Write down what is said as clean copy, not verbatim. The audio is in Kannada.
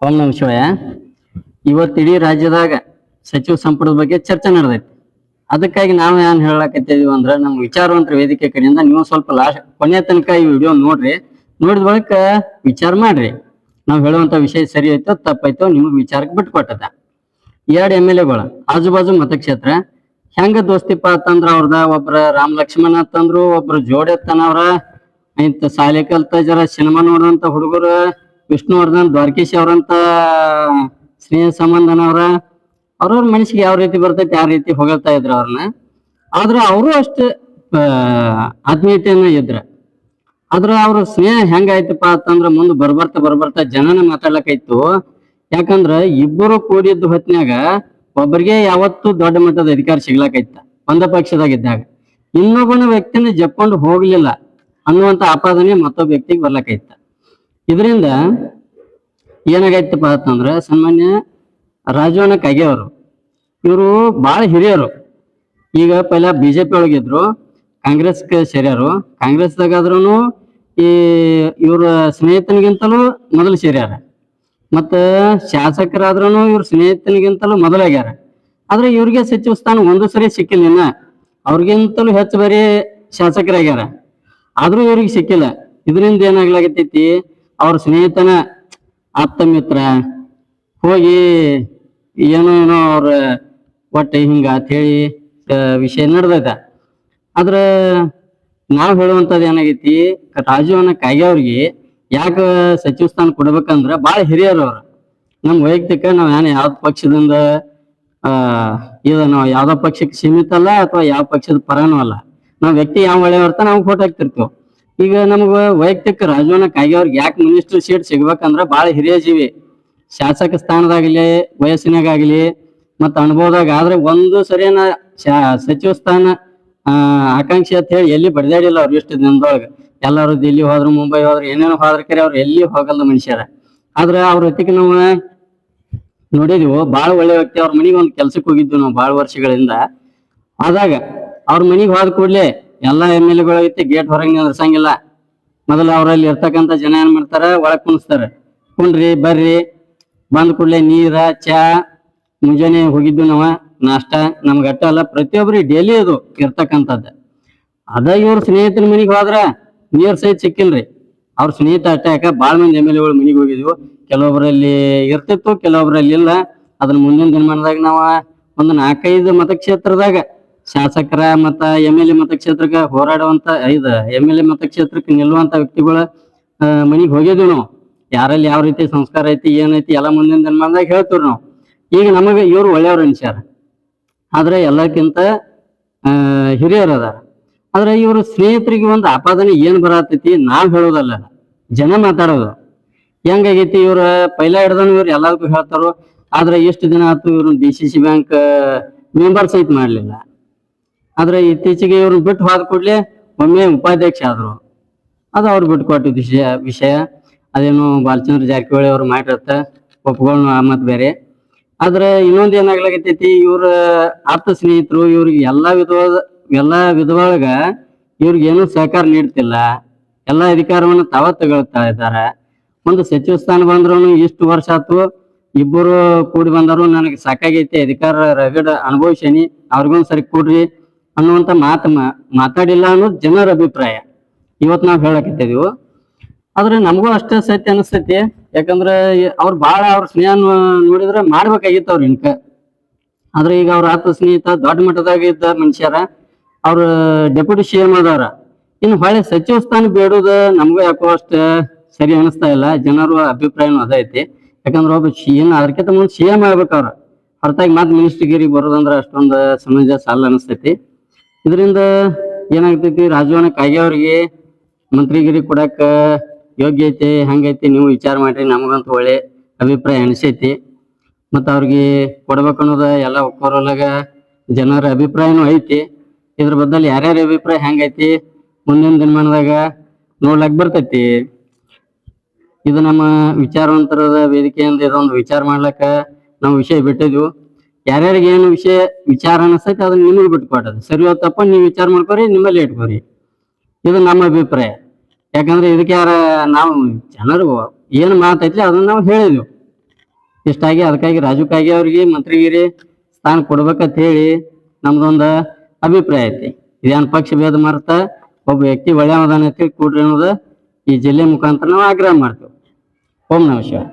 ಓಂ ನಮ ಶಿವಾಯ. ಇವತ್ತು ಇಡೀ ರಾಜ್ಯದಾಗ ಸಚಿವ ಸಂಪುಟದ ಬಗ್ಗೆ ಚರ್ಚೆ ನಡೆದೈತಿ. ಅದಕ್ಕಾಗಿ ನಾವು ಏನ್ ಹೇಳಕತ್ತಿದೀವಿ ಅಂದ್ರ ನಮ್ಮ ವಿಚಾರವಂತರ ವೇದಿಕೆ ಕಡೆಯಿಂದ ನೀವು ಸ್ವಲ್ಪ ಕೊನೆಯ ತನಕ ಈ ವಿಡಿಯೋ ನೋಡ್ರಿ. ನೋಡಿದ ಬಳಿಕ ವಿಚಾರ ಮಾಡ್ರಿ. ನಾವು ಹೇಳುವಂತ ವಿಷಯ ಸರಿ ಐತೋ ತಪ್ಪಾಯ್ತೋ ನಿಮ್ಗೆ ವಿಚಾರಕ್ಕೆ ಬಿಟ್ಕೊಟ್ಟದ. ಎರಡು MLA ಆಜು ಬಾಜು ಮತಕ್ಷೇತ್ರ ಹೆಂಗ ದೋಸ್ತಿಪ್ಪ ಅಂತಂದ್ರ ಅವ್ರದ ಒಬ್ರ ರಾಮ್ ಲಕ್ಷ್ಮಣ ಅಂತಂದ್ರು, ಒಬ್ರು ಜೋಡೆತ್ತನವ್ರ ಇಂತ ಶಾಲೆ ಕಲ್ತ ಜರ ಸಿನಿಮಾ ನೋಡುವಂತ ಹುಡುಗರು ವಿಷ್ಣುವರ್ಧನ್ ದ್ವಾರಕೀಶ್ ಅವ್ರಂತ ಸ್ನೇಹ ಸಂಬಂಧನವ್ರ ಅವ್ರವ್ರ ಮನಸ್ಸಿಗೆ ಯಾವ ರೀತಿ ಬರ್ತೈತಿ ಆ ರೀತಿ ಹೊಗಳ್ತಾ ಇದ್ರು ಅವ್ರನ್ನ. ಆದ್ರ ಅವರು ಅಷ್ಟು ಆತ್ಮೀಯತೆಯನ್ನ ಇದ್ರ. ಆದ್ರ ಅವ್ರ ಸ್ನೇಹ ಹೆಂಗಾಯ್ತಪ್ಪ ಅಂತಂದ್ರ ಮುಂದ್ ಬರ್ಬರ್ತಾ ಜನನ ಮಾತಾಡ್ಲಕ್ಕಾಯ್ತು. ಯಾಕಂದ್ರ ಇಬ್ಬರು ಕೂಡಿದ್ದು ಹೊತ್ನ್ಯಾಗ ಒಬ್ಬರಿಗೆ ಯಾವತ್ತು ದೊಡ್ಡ ಮಟ್ಟದ ಅಧಿಕಾರ ಸಿಗ್ಲಾಕೈತ ಒಂದ ಪಕ್ಷದಾಗಿದ್ದಾಗ, ಇನ್ನೊಬ್ಬನ ವ್ಯಕ್ತಿನ ಜಪ್ಕೊಂಡು ಹೋಗ್ಲಿಲ್ಲ ಅನ್ನುವಂತ ಆಪಾದನೆ ಮತ್ತೊಬ್ಬ ವ್ಯಕ್ತಿಗೆ ಬರ್ಲಕೈತ. ಇದರಿಂದ ಏನಾಗೈತಪ್ಪ ಅಂತಂದ್ರ ಸಾಮಾನ್ಯ ರಾಜವಣ್ಣ ಕಾಗೆ ಅವರು ಇವರು ಬಹಳ ಹಿರಿಯರು. ಈಗ ಪೈಲ BJP ಒಳಗಿದ್ರು, ಕಾಂಗ್ರೆಸ್ಗೆ ಸೇರ್ಯಾರು. ಕಾಂಗ್ರೆಸ್ದಾಗಾದ್ರೂ ಈ ಇವ್ರ ಸ್ನೇಹಿತನಿಗಿಂತಲೂ ಮೊದಲು ಸೇರ್ಯಾರ. ಮತ್ತ ಶಾಸಕರಾದ್ರೂ ಇವ್ರ ಸ್ನೇಹಿತನಿಗಿಂತಲೂ ಮೊದಲಾಗ್ಯಾರ. ಆದ್ರೆ ಇವ್ರಿಗೆ ಸಚಿವ ಸ್ಥಾನ ಒಂದು ಸರಿ ಸಿಕ್ಕಿಲ್ಲ. ಇನ್ನ ಅವ್ರಿಗಿಂತಲೂ ಹೆಚ್ಚು ಬರೀ ಶಾಸಕರಾಗ್ಯಾರ, ಆದ್ರೂ ಇವ್ರಿಗೆ ಸಿಕ್ಕಿಲ್ಲ. ಇದರಿಂದ ಏನಾಗ್ಲಾಗತೈತಿ, ಅವ್ರ ಸ್ನೇಹಿತನ ಆಪ್ತ ಮಿತ್ರ ಹೋಗಿ ಏನೋ ಅವ್ರ ಒಟ್ಟ ಹಿಂಗ ಅಂತ ಹೇಳಿ ವಿಷಯ ನಡೆದೈತ. ಆದ್ರ ನಾವ್ ಹೇಳುವಂತದ್ ಏನಾಗೈತಿ, ರಾಜವನ್ನ ಕಾಗೆ ಅವ್ರಿಗೆ ಯಾಕ ಸಚಿವ ಸ್ಥಾನ ಕೊಡ್ಬೇಕಂದ್ರ ಬಾಳ ಹಿರಿಯರು ಅವ್ರ. ನಮ್ ವೈಯಕ್ತಿಕ ನಾವ್ ಯಾವ್ದ ಪಕ್ಷದಿಂದ ನಾವು ಯಾವ್ದೋ ಪಕ್ಷಕ್ಕೆ ಸೀಮಿತ ಅಲ್ಲ ಅಥವಾ ಯಾವ ಪಕ್ಷದ ಪರನೂ ಅಲ್ಲ. ನಾವ್ ವ್ಯಕ್ತಿ ಯಾವ ಒಳ್ಳೆಯ ಇರ್ತಾನ ನಾವು ಫೋಟೋ ಹಾಕ್ತಿರ್ತೀವಿ. ಈಗ ನಮ್ಗ ವೈಯಕ್ತಿಕ ರಾಜವಣ್ಣ ಕಾಗೆ ಅವ್ರಿಗೆ ಯಾಕೆ ಮಿನಿಸ್ಟರ್ ಸೀಟ್ ಸಿಗ್ಬೇಕಂದ್ರ ಬಾಳ ಹಿರಿಯ ಜೀವಿ, ಶಾಸಕ ಸ್ಥಾನದಾಗ್ಲಿ ವಯಸ್ಸಿನಾಗಲಿ ಮತ್ತ ಅನುಭವದಾಗ. ಆದ್ರೆ ಒಂದು ಸರಿಯನ ಸಚಿವ ಸ್ಥಾನ ಆಕಾಂಕ್ಷಿ ಅಂತ ಹೇಳಿ ಎಲ್ಲಿ ಬಡ್ದಾಡಿಲ್ಲ ಅವ್ರು ಇಷ್ಟು ದಿನದೊಳಗ. ಎಲ್ಲಾರು ದಿಲ್ಲಿ ಹೋದ್ರು, ಮುಂಬೈ ಹೋದ್ರು, ಏನೇನೋ ಹೋದ್ರ ಕರೆ ಅವ್ರು ಎಲ್ಲಿ ಹೋಗಲ್ಲ ಮನುಷ್ಯರ. ಆದ್ರ ಅವ್ರ ಹೊತ್ತಿಗೆ ನಾವು ನೋಡಿದ್ವು, ಬಾಳ ಒಳ್ಳೆ ವ್ಯಕ್ತಿ. ಅವ್ರ ಮನಿಗೆ ಒಂದು ಕೆಲ್ಸಕ್ಕೆ ಹೋಗಿದ್ವಿ ನಾವು ಬಾಳ ವರ್ಷಗಳಿಂದ. ಆದಾಗ ಅವ್ರ ಮನಿಗೆ ಹೋದ ಕೂಡ್ಲೆ ಎಲ್ಲಾ MLA ಐತಿ ಗೇಟ್ ಹೊರಗೆ ನಿಂದ್ರಸಂಗಿಲ್ಲ. ಮೊದಲ ಅವ್ರಲ್ಲಿ ಇರ್ತಕ್ಕಂಥ ಜನ ಏನ್ ಮಾಡ್ತಾರ, ಒಳಗ್ ಕುಣಿಸ್ತಾರ. ಕುಣ್ರಿ ಬರ್ರಿ, ಬಂದ್ ಕೂಡ್ಲೆ ನೀರ ಚಾ, ಮುಂಜಾನೆ ಹೋಗಿದ್ವಿ ನಾವ ನಾಷ್ಟ. ನಮ್ಗೆ ಅಟ್ಟ ಅಲ್ಲ, ಪ್ರತಿಯೊಬ್ಬರಿಗೆ ಡೈಲಿ ಅದು ಇರ್ತಕ್ಕಂಥದ್ದು. ಅದ ಇವ್ರ ಸ್ನೇಹಿತನ ಮನಿಗೆ ಹೋದ್ರ ನೀರ್ ಸಹಿತ ಸಿಕ್ಕಿಲ್ರಿ. ಅವ್ರ ಸ್ನೇಹಿತ ಅಟ್ಟ. ಯಾಕ ಬಾಳ ಮಂದಿ MLA ಮನಿಗೆ ಹೋಗಿದ್ವು. ಕೆಲವೊಬ್ಬರಲ್ಲಿ ಇರ್ತಿತ್ತು, ಕೆಲವೊಬ್ಬರಲ್ಲಿ ಇಲ್ಲ. ಅದನ್ನ ಮುಂದಿನ ದಿನಮಾನದಾಗ ನಾವ ಒಂದು 4-5 ಮತಕ್ಷೇತ್ರದಾಗ ಶಾಸಕರ ಮತ್ತ MLA ಮತಕ್ಷೇತ್ರಕ್ಕೆ ಹೋರಾಡುವಂತ 5 MLA ಮತಕ್ಷೇತ್ರಕ್ಕೆ ನಿಲ್ಲುವಂತ ವ್ಯಕ್ತಿಗಳ ಮನಿಗೆ ಹೋಗಿದ್ವಿ ನಾವು. ಯಾರಲ್ಲಿ ಯಾವ ರೀತಿ ಸಂಸ್ಕಾರ ಐತಿ ಏನೈತಿ ಎಲ್ಲ ಮುಂದಿನ ದಿನಮಾನದಾಗ ಹೇಳ್ತೀವ್ರಿ ನಾವು. ಈಗ ನಮಗೆ ಇವ್ರು ಒಳ್ಳೆಯವ್ರು ಅನ್ಸ್ಯಾರ, ಆದ್ರೆ ಎಲ್ಲಕ್ಕಿಂತ ಹಿರಿಯರು ಅದಾರ. ಆದ್ರೆ ಇವ್ರ ಸ್ನೇಹಿತರಿಗೆ ಒಂದು ಆಪಾದನೆ ಏನ್ ಬರತೈತಿ ನಾವ್ ಹೇಳೋದಲ್ಲ, ಜನ ಮಾತಾಡೋದು. ಹೆಂಗಾಗೈತಿ, ಇವ್ರ ಪೈಲ ಹಿಡ್ದನು ಇವ್ರು ಎಲ್ಲದಕ್ಕೂ ಹೇಳ್ತಾರೋ. ಆದ್ರೆ ಎಷ್ಟು ದಿನ ಆಯ್ತು ಇವ್ರು DCC ಬ್ಯಾಂಕ್ ಮೆಂಬರ್ ಸಹಿತ ಮಾಡ್ಲಿಲ್ಲ. ಆದ್ರೆ ಇತ್ತೀಚೆಗೆ ಇವ್ರನ್ನ ಬಿಟ್ಟು ಹೋದ ಕೂಡ್ಲೆ ಒಮ್ಮೆ ಉಪಾಧ್ಯಕ್ಷ ಆದ್ರು. ಅದು ಅವ್ರು ಬಿಟ್ಟು ಕೊಟ್ಟಿದ್ದ ವಿಷಯ. ಅದೇನು ಬಾಲಚಂದ್ರ ಜಾರಕಿಹೊಳಿ ಅವ್ರು ಮಾಡಿರತ್ತ, ಒಪ್ಕೊಳ್ಳೋ ಮತ್ ಬೇರೆ. ಆದ್ರೆ ಇನ್ನೊಂದ್ ಏನಾಗ್ಲಾಗತೈತಿ, ಇವ್ರ ಆಪ್ತ ಸ್ನೇಹಿತರು ಇವ್ರಿಗೆ ಎಲ್ಲಾ ವಿಧದೊಳಗ ಇವ್ರಿಗೆ ಏನೂ ಸಹಕಾರ ನೀಡ್ತಿಲ್ಲ. ಎಲ್ಲಾ ಅಧಿಕಾರವನ್ನು ತಾವ ತಗೊಳ್ತಾ ಇದ್ದಾರೆ. ಒಂದು ಸಚಿವ ಸ್ಥಾನ ಬಂದ್ರು ಇಷ್ಟು ವರ್ಷ ಆತು, ಇಬ್ಬರು ಕೂಡಿ ಬಂದರು, ನನಗೆ ಸಾಕಾಗೈತಿ ಅಧಿಕಾರ ರಗಡ ಅನುಭವಿಸೇನಿ, ಅವ್ರಿಗೊಂದ್ ಸರಿ ಕೂಡ್ರಿ ಅನ್ನುವಂತ ಮಾತಾಡಿಲ್ಲ ಅನ್ನೋದು ಜನರ ಅಭಿಪ್ರಾಯ. ಇವತ್ ನಾವ್ ಹೇಳಕತ್ತಿದೀವಿ. ಆದ್ರೆ ನಮಗೂ ಅಷ್ಟೇ ಸತ್ಯ ಅನಿಸ್ತೈತಿ. ಯಾಕಂದ್ರೆ ಅವ್ರು ಅವ್ರ ಸ್ನೇಹ ನೋಡಿದ್ರೆ ಮಾಡ್ಬೇಕಾಗಿತ್ತು ಅವ್ರ ಇನ್ಕ. ಆದ್ರೆ ಈಗ ಅವ್ರ ಆತ್ಮ ಸ್ನೇಹಿತ ದೊಡ್ಡ ಮಟ್ಟದಾಗ ಇದ್ದ ಮನುಷ್ಯರ, ಅವ್ರ ಡೆಪ್ಯೂಟಿ CM ಅದವ್ರ. ಇನ್ನು ಹೊಳೆ ಸಚಿವ ಸ್ಥಾನ ಬೇಡುದ ನಮಗೂ ಯಾಕೋ ಅಷ್ಟ ಸರಿ ಅನಿಸ್ತಾ ಇಲ್ಲ. ಜನರು ಅಭಿಪ್ರಾಯನೂ ಅದೈತಿ. ಯಾಕಂದ್ರೆ ಒಬ್ಬ ಅದಕ್ಕಿಂತ ಮುಂದೆ CM ಆಗ್ಬೇಕು ಅವ್ರ, ಹೊರತಾಗಿ ಮತ್ ಮಿನಿಸ್ಟ್ರಿಗಿರಿಗೆ ಬರೋದಂದ್ರ ಅಷ್ಟೊಂದು ಸಮಂಜಸ ಅಲ್ಲ ಅನಿಸ್ತೈತಿ. ಇದರಿಂದ ಏನಾಗ್ತೈತಿ, ರಾಜವಣ್ಣ ಕಾಗೆ ಅವ್ರಿಗೆ ಮಂತ್ರಿಗಿರಿ ಕೊಡಾಕ ಯೋಗ್ಯ ಐತಿ ಹಂಗೈತಿ ನೀವು ವಿಚಾರ ಮಾಡ್ರಿ. ನಮಗಂತೂ ಒಳ್ಳೆ ಅಭಿಪ್ರಾಯ ಅನಿಸೈತಿ. ಮತ್ತ ಅವ್ರಿಗೆ ಕೊಡ್ಬೇಕು ಅನ್ನೋದ ಎಲ್ಲ ಒಕ್ಕೋರೊಳಗ ಜನರ ಅಭಿಪ್ರಾಯನೂ ಐತಿ. ಇದ್ರ ಬದಲು ಯಾರ್ಯಾರ ಅಭಿಪ್ರಾಯ ಹೆಂಗೈತಿ ಮುಂದಿನ ದಿನಮಾನದಾಗ ನೋಡ್ಲಾಕ್ ಬರ್ತೈತಿ. ಇದು ನಮ್ಮ ವಿಚಾರವಂತರದ ವೇದಿಕೆಯಿಂದ ಇದೊಂದು ವಿಚಾರ ಮಾಡ್ಲಕ್ಕ ನಾವು ವಿಷಯ ಬಿಟ್ಟಿದ್ವು. ಯಾರ್ಯಾರಿಗೆ ಏನು ವಿಚಾರ ಅನಿಸ್ತೈತಿ ಅದನ್ನ ನಿಮಗೆ ಬಿಟ್ಕೊಟ್ಟದ. ಸರಿ ತಪ್ಪ ನೀವು ವಿಚಾರ ಮಾಡ್ಕೊರಿ, ನಿಮ್ಮಲ್ಲಿ ಇಟ್ಕೊರಿ. ಇದು ನಮ್ಮ ಅಭಿಪ್ರಾಯ. ಯಾಕಂದ್ರೆ ಇದಕ್ಕೆ ನಾವು ಜನರು ಏನು ಮಾತೈತಿ ಅದನ್ನ ನಾವು ಹೇಳಿದ್ವಿ. ಇಷ್ಟಾಗಿ ಅದಕ್ಕಾಗಿ ರಾಜು ಕಾಗೆ ಅವ್ರಿಗೆ ಮಂತ್ರಿಗಿರಿ ಸ್ಥಾನ ಕೊಡ್ಬೇಕಂತ ಹೇಳಿ ನಮ್ದೊಂದು ಅಭಿಪ್ರಾಯ ಐತಿ. ಇದೇನು ಪಕ್ಷ ಭೇದ ಮರ್ತ ಒಬ್ಬ ವ್ಯಕ್ತಿ ಒಳ್ಳೆ ಅದಾನ ಅಂತ ಹೇಳಿ ಕೂಡ್ರಿ ಅನ್ನೋದು ಈ ಜಿಲ್ಲೆ ಮುಖಾಂತರ ನಾವು ಆಗ್ರಹ ಮಾಡ್ತೇವೆ. ಓಂ ನಮಃ ಶಿವಾಯ.